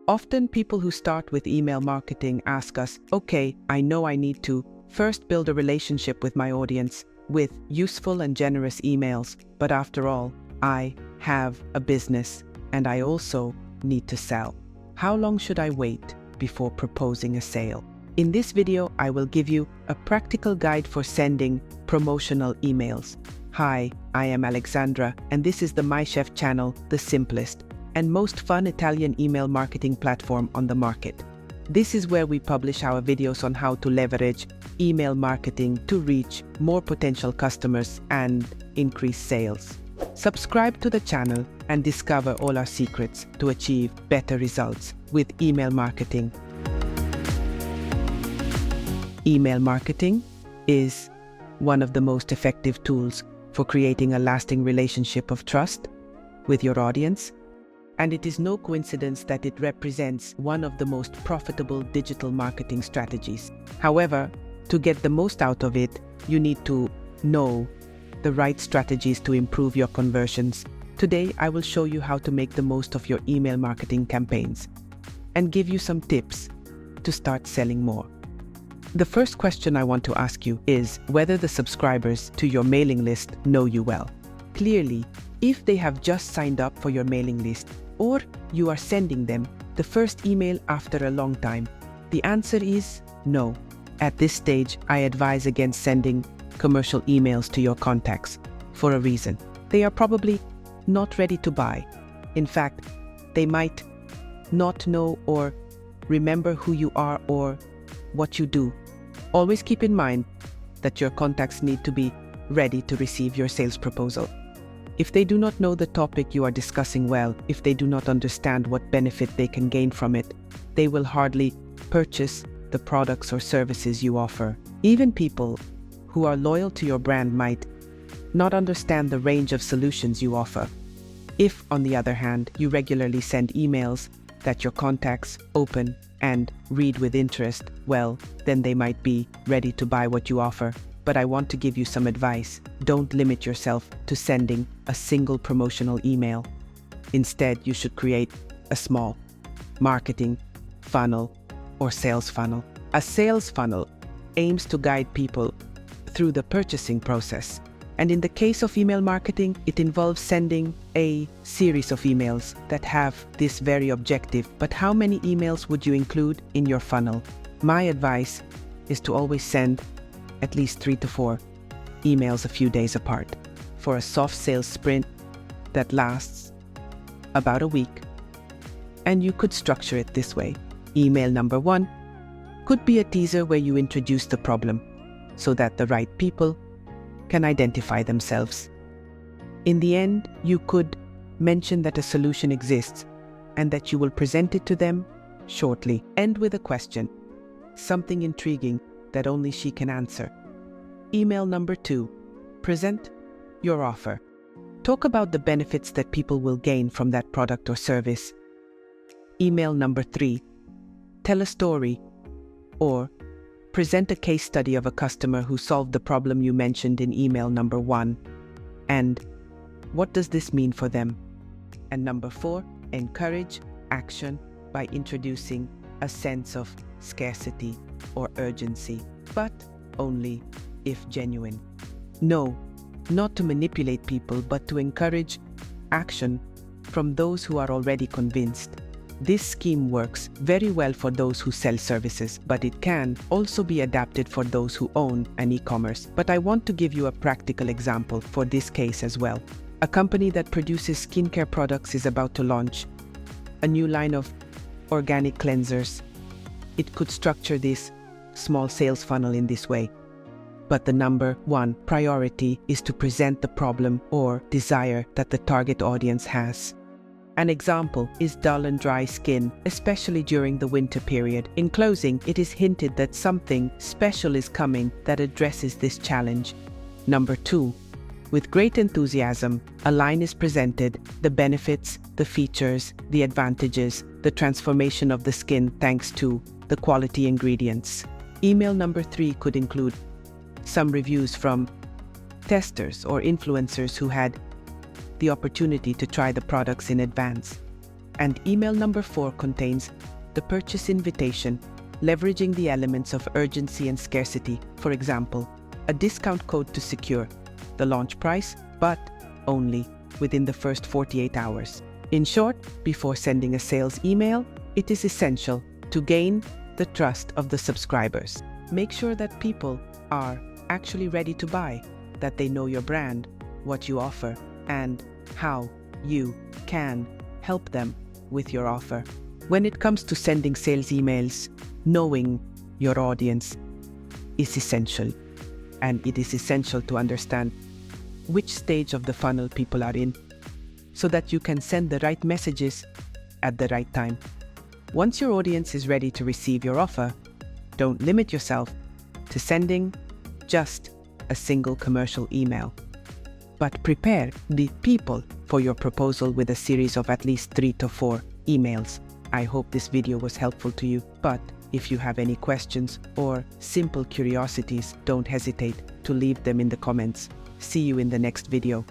Often people who start with email marketing ask us, okay, I know I need to first build a relationship with my audience with useful and generous emails, but after all, I have a business and I also need to sell. How long should I wait before proposing a sale? In this video, I will give you a practical guide for sending promotional emails. Hi, I am Alexandra, and this is the MyChef channel, the simplest and most fun Italian email marketing platform on the market. This is where we publish our videos on how to leverage email marketing to reach more potential customers and increase sales. Subscribe to the channel and discover all our secrets to achieve better results with email marketing. Email marketing is one of the most effective tools for creating a lasting relationship of trust with your audience, and it is no coincidence that it represents one of the most profitable digital marketing strategies. However, to get the most out of it, you need to know the right strategies to improve your conversions. Today, I will show you how to make the most of your email marketing campaigns and give you some tips to start selling more. The first question I want to ask you is whether the subscribers to your mailing list know you well. Clearly, if they have just signed up for your mailing list, or you are sending them the first email after a long time, the answer is no. At this stage, I advise against sending commercial emails to your contacts for a reason. They are probably not ready to buy. In fact, they might not know or remember who you are or what you do. Always keep in mind that your contacts need to be ready to receive your sales proposal. If they do not know the topic you are discussing well, if they do not understand what benefit they can gain from it, they will hardly purchase the products or services you offer. Even people who are loyal to your brand might not understand the range of solutions you offer. If, on the other hand, you regularly send emails that your contacts open and read with interest, well, then they might be ready to buy what you offer. But I want to give you some advice. Don't limit yourself to sending a single promotional email. Instead, you should create a small marketing funnel or sales funnel. A sales funnel aims to guide people through the purchasing process. And in the case of email marketing, it involves sending a series of emails that have this very objective. But how many emails would you include in your funnel? My advice is to always send at least 3 to 4 emails a few days apart for a soft sales sprint that lasts about a week. And you could structure it this way. Email number 1 could be a teaser where you introduce the problem so that the right people can identify themselves. In the end, you could mention that a solution exists and that you will present it to them shortly. End with a question, something intriguing that only she can answer. Email number 2, present your offer. Talk about the benefits that people will gain from that product or service. Email number 3, tell a story or present a case study of a customer who solved the problem you mentioned in email number 1. And what does this mean for them? And number 4, encourage action by introducing a sense of scarcity or urgency, but only if genuine. No, not to manipulate people, but to encourage action from those who are already convinced. This scheme works very well for those who sell services, but it can also be adapted for those who own an e-commerce. But I want to give you a practical example for this case as well. A company that produces skincare products is about to launch a new line of organic cleansers. It could structure this small sales funnel in this way. But the number 1 priority is to present the problem or desire that the target audience has. An example is dull and dry skin, especially during the winter period. In closing, it is hinted that something special is coming that addresses this challenge. Number 2, with great enthusiasm, a line is presented, the benefits, the features, the advantages, the transformation of the skin thanks to the quality ingredients. Email number 3 could include some reviews from testers or influencers who had the opportunity to try the products in advance. And email number 4 contains the purchase invitation, leveraging the elements of urgency and scarcity. For example, a discount code to secure the launch price, but only within the first 48 hours. In short, before sending a sales email, it is essential to gain the trust of the subscribers. Make sure that people are actually ready to buy, that they know your brand, what you offer, and how you can help them with your offer. When it comes to sending sales emails, knowing your audience is essential. And it is essential to understand which stage of the funnel people are in, so that you can send the right messages at the right time. Once your audience is ready to receive your offer, don't limit yourself to sending just a single commercial email, but prepare the people for your proposal with a series of at least 3 to 4 emails. I hope this video was helpful to you, but if you have any questions or simple curiosities, don't hesitate to leave them in the comments. See you in the next video.